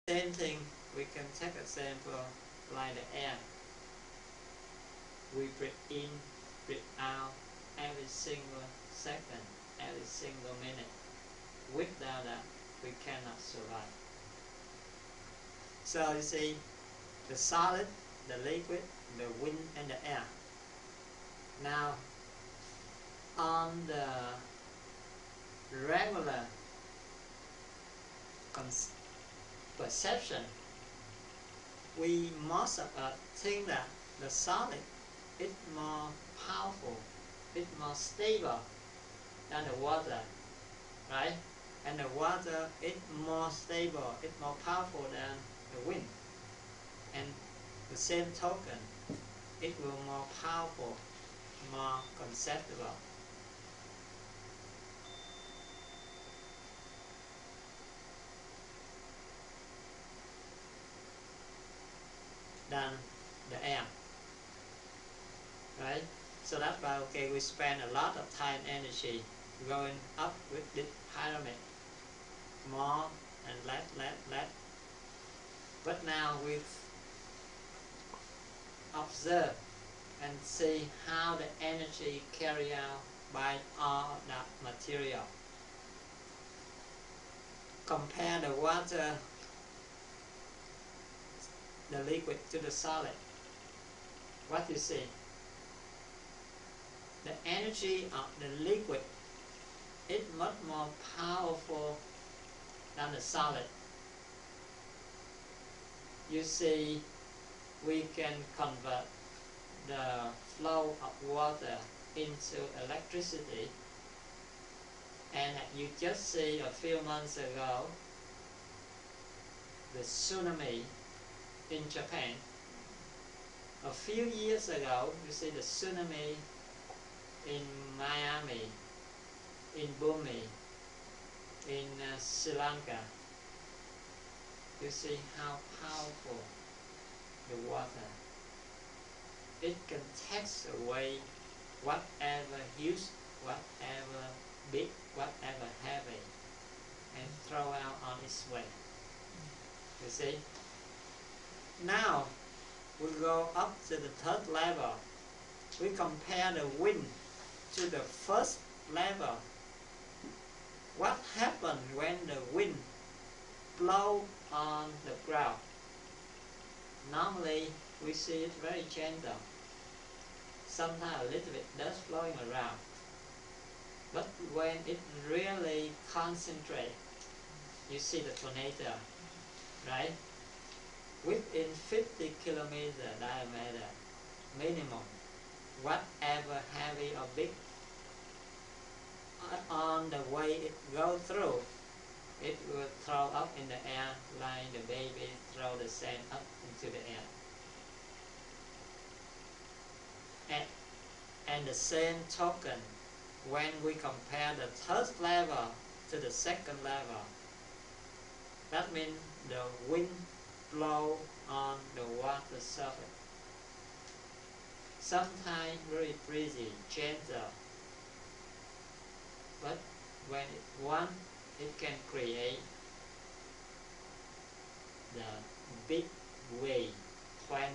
Same thing, we can take example like the air. We breathe in, breathe out every single second, every single minute. Without that, we cannot survive. So you see, the solid, the liquid, the wind and the air. Now, on the regular perception, we most of us think that the solid is more powerful, it's more stable than the water, right? And the water is more stable, it's more powerful than the wind. And the same token, it will more powerful, more conceptual. Than the air, right? So that's why, okay, we spend a lot of time, energy going up with this pyramid, more and less. But now we observe and see how the energy carried out by all that material. Compare the water, the liquid to the solid. What you see? The energy of the liquid is much more powerful than the solid. You see, we can convert the flow of water into electricity, and you just see a few months ago the tsunami in Japan. A few years ago, you see the tsunami in Miami, in Burma, in Sri Lanka. You see how powerful the water. It can take away whatever huge, whatever big, whatever heavy, and throw out on its way. You see? Now, we go up to the third level. We compare the wind to the first level. What happens when the wind blows on the ground? Normally, we see it very gentle. Sometimes a little bit dust flowing around. But when it really concentrates, you see the tornado, right? Within 50 kilometer diameter, minimum, whatever heavy or big, on the way it goes through, it will throw up in the air like the baby throw the sand up into the air. And the same token, when we compare the third level to the second level, that means the wind blow on the water surface. Sometimes very breezy, gentle, but when it wants, it can create the big wave, 20,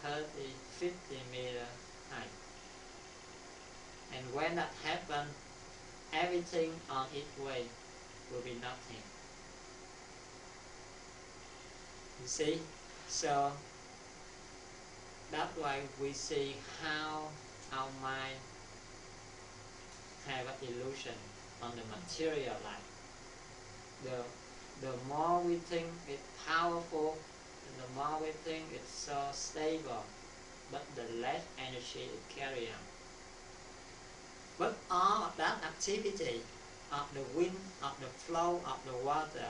30, 50 meter high. And when that happens, everything on its way will be nothing. You see? So that's why we see how our mind have an illusion on the material life. The more we think it's powerful, the more we think it's so stable, but the less energy it carries out. But all of that activity of the wind, of the flow of the water,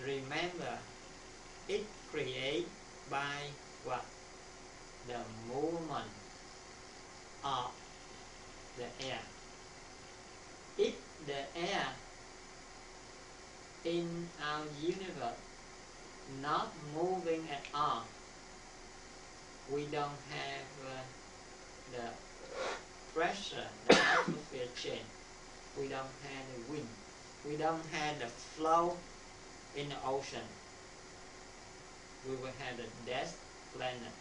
remember, it created by what? The movement of the air. If the air in our universe not moving at all, we don't have the pressure, the atmosphere change. We don't have the wind. We don't have the flow in the ocean, we will have the death planet.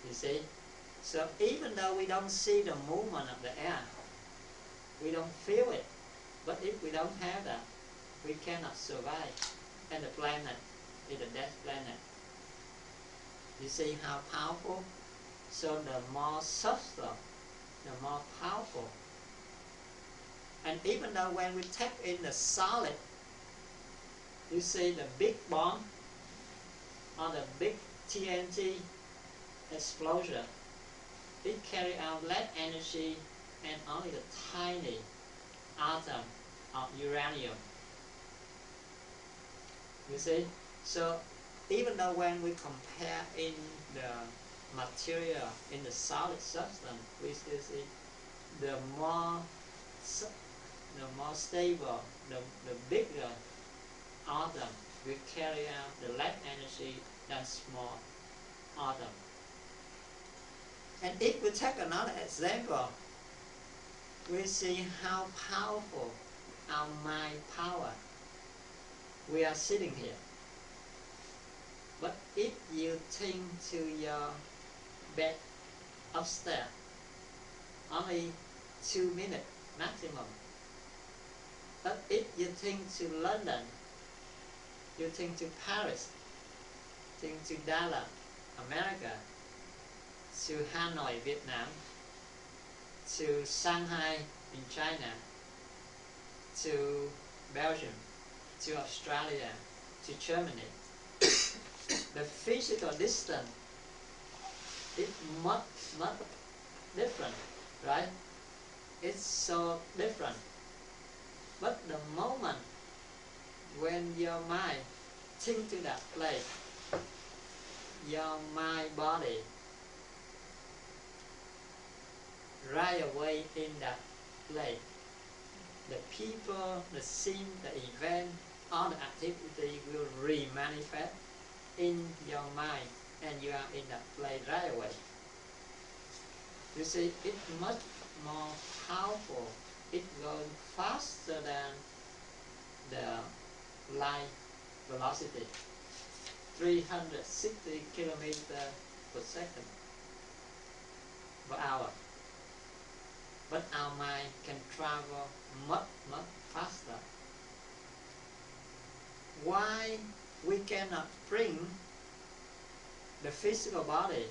You see? So even though we don't see the movement of the air, we don't feel it, but if we don't have that, we cannot survive. And the planet is a death planet. You see how powerful? So the more subtle, the more powerful. And even though when we tap in the solid, you see the big bomb or the big TNT explosion, it carry out less energy and only the tiny atom of uranium. You see? So even though when we compare in the material, in the solid substance, we still see the more stable, the bigger atom will carry out the less energy than small atom. And if we take another example, we see how powerful our mind power. We are sitting here, but if you think to your bed upstairs, only 2 minutes maximum. But if you think to London, you think to Paris, think to Dallas, America, to Hanoi, Vietnam, to Shanghai in China, to Belgium, to Australia, to Germany. The physical distance is much different, right? It's so different. But the moment when your mind think to that place, your mind body right away in that place, the people, the scene, the event, all the activity will re-manifest in your mind, and you are in that place right away. You see, it's much more powerful. It's going faster than the light velocity, 360 kilometers per second per hour. But our mind can travel much faster. Why we cannot bring the physical body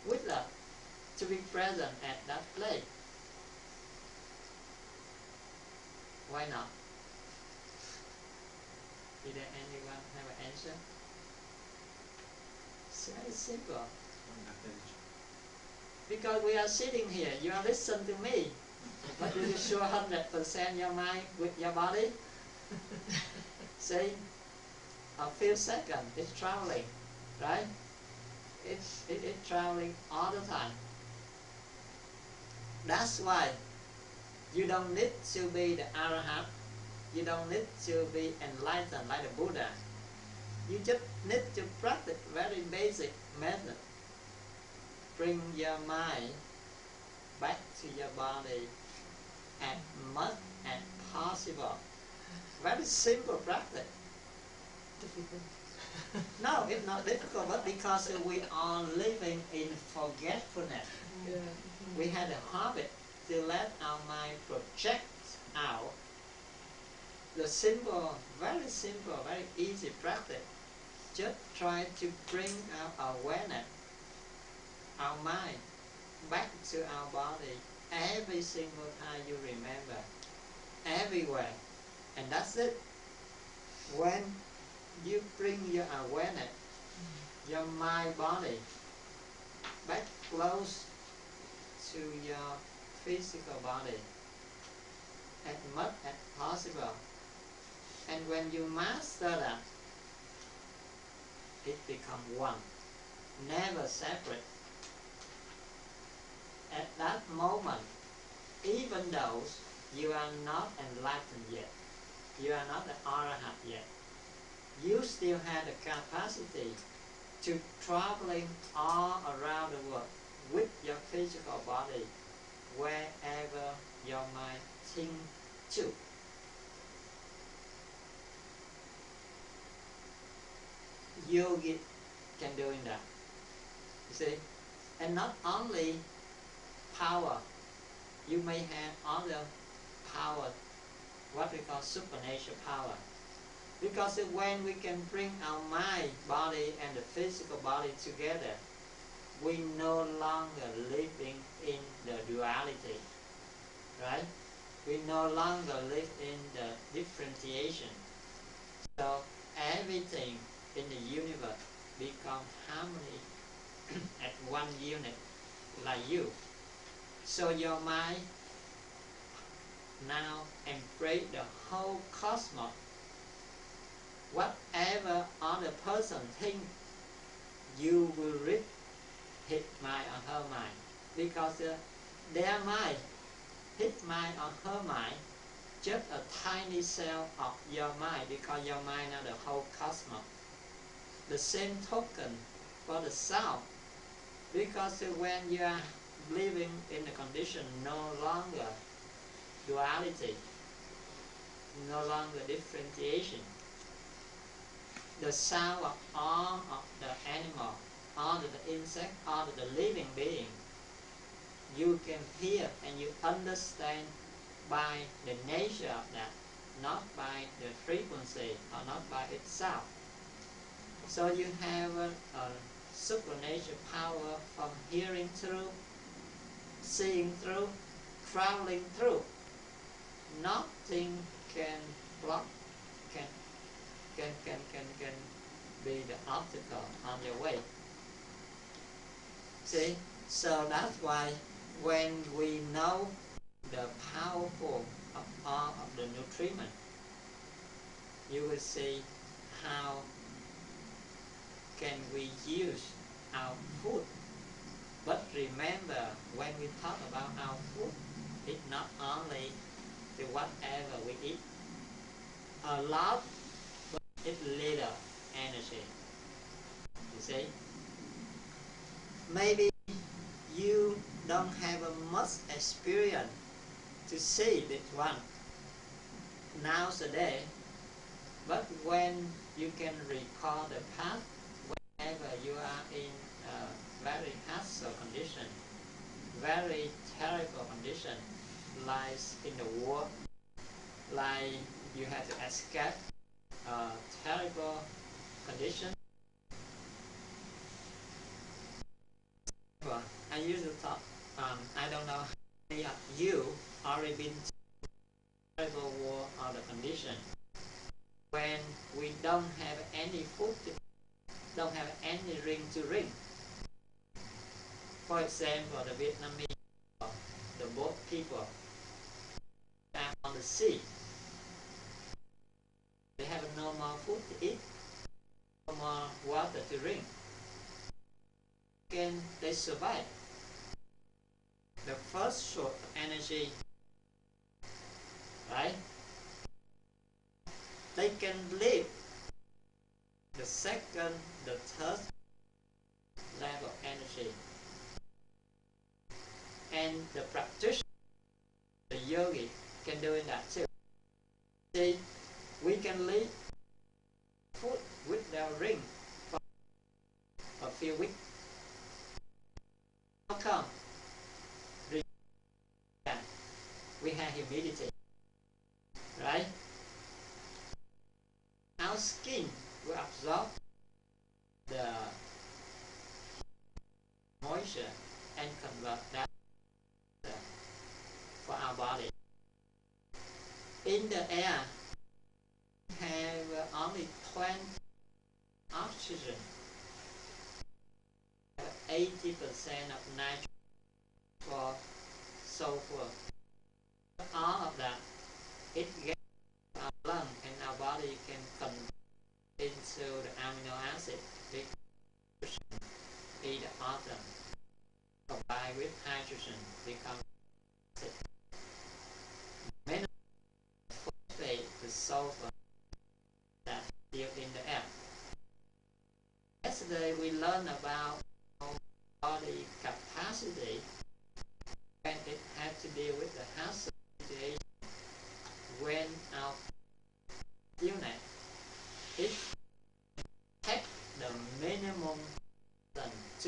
with us to be present at that place? Why not? Is there anyone have an answer? It's very simple. Because we are sitting here, you are listening to me, but do you sure 100% your mind with your body? See, a few seconds, it's traveling, right? It's traveling all the time. That's why you don't need to be the Arahant. You don't need to be enlightened like the Buddha. You just need to practice very basic method. Bring your mind back to your body as much as possible. Very simple practice. Difficult. No, it's not difficult, but because we are living in forgetfulness. Yeah. We had a habit to let our mind project out. The simple, very easy practice. Just try to bring our awareness, our mind, back to our body every single time you remember, everywhere. And that's it. When you bring your awareness, your mind body, back close to your physical body as much as possible. And when you master that, it becomes one, never separate. At that moment, even though you are not enlightened yet, you are not the Arahant yet, you still have the capacity to traveling all around the world with your physical body, wherever your mind thinks to. yogi can do in that. You see, and not only power, you may have other power, what we call supernatural power. Because when we can bring our mind, body, and the physical body together, we no longer living in the duality, right? We no longer live in the differentiation. So everything in the universe becomes harmony at one unit, like you. So your mind now embrace the whole cosmos. Whatever other person think, you will read his mind or her mind, because their mind, his mind or her mind, just a tiny cell of your mind, because your mind are the whole cosmos. The same token for the sound, because when you are living in a condition no longer duality, no longer differentiation, the sound of all of the animal, all of the insect, all of the living being, you can hear and you understand by the nature of that, not by the frequency or not by itself. So you have a supernatural power from hearing through, seeing through, traveling through. Nothing can block, can be the obstacle on your way. See, so that's why when we know the powerful of all of the nutriment, you will see how can we use our food. But remember, when we talk about our food, it's not only the whatever we eat. A lot, but it's little energy. You see? Maybe you don't have much experience to see this one nowadays, but when you can recall the past, whenever you are in a very hostile condition, very terrible condition, like in the war, like you have to escape a terrible condition. Well, I used to talk, I don't know how many of you already been to a terrible war or the condition when we don't have any food, don't have any ring to drink. For example, the Vietnamese, the boat people are on the sea. They have no more food to eat, no more water to drink. Can they survive? The first source of energy, right? They can live. The second, the third level of energy. And the practitioner, the yogi, can do that too. See, we can live food with the ring for a few weeks. How come? We have humidity, right? Our skin will absorb the moisture and convert that for our body. In the air, we have only 20 oxygen, 80% of nitrogen for sulfur. All of that, it gets our lung and our body can convert into the amino acid in the atom, combined with hydrogen, become acid. Mineral phosphate, the sulfur that still in the air. Yesterday we learned about body capacity when it had to deal with the hazard situation when our unit it take the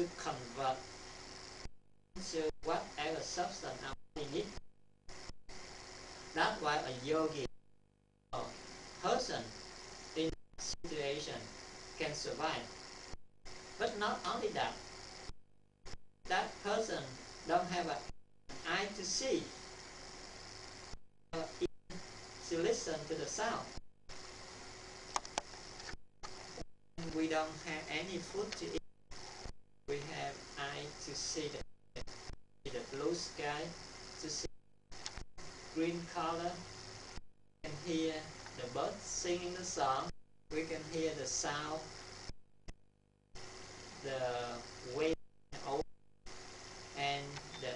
to convert into whatever substance our body needs. That's why a yogi or person in that situation can survive. But not only that, that person don't have an eye to see, or ear to listen to the sound. We don't have any food to eat. We have eye to see the blue sky, to see green color. We can hear the birds singing the song. We can hear the sound, the wave, and the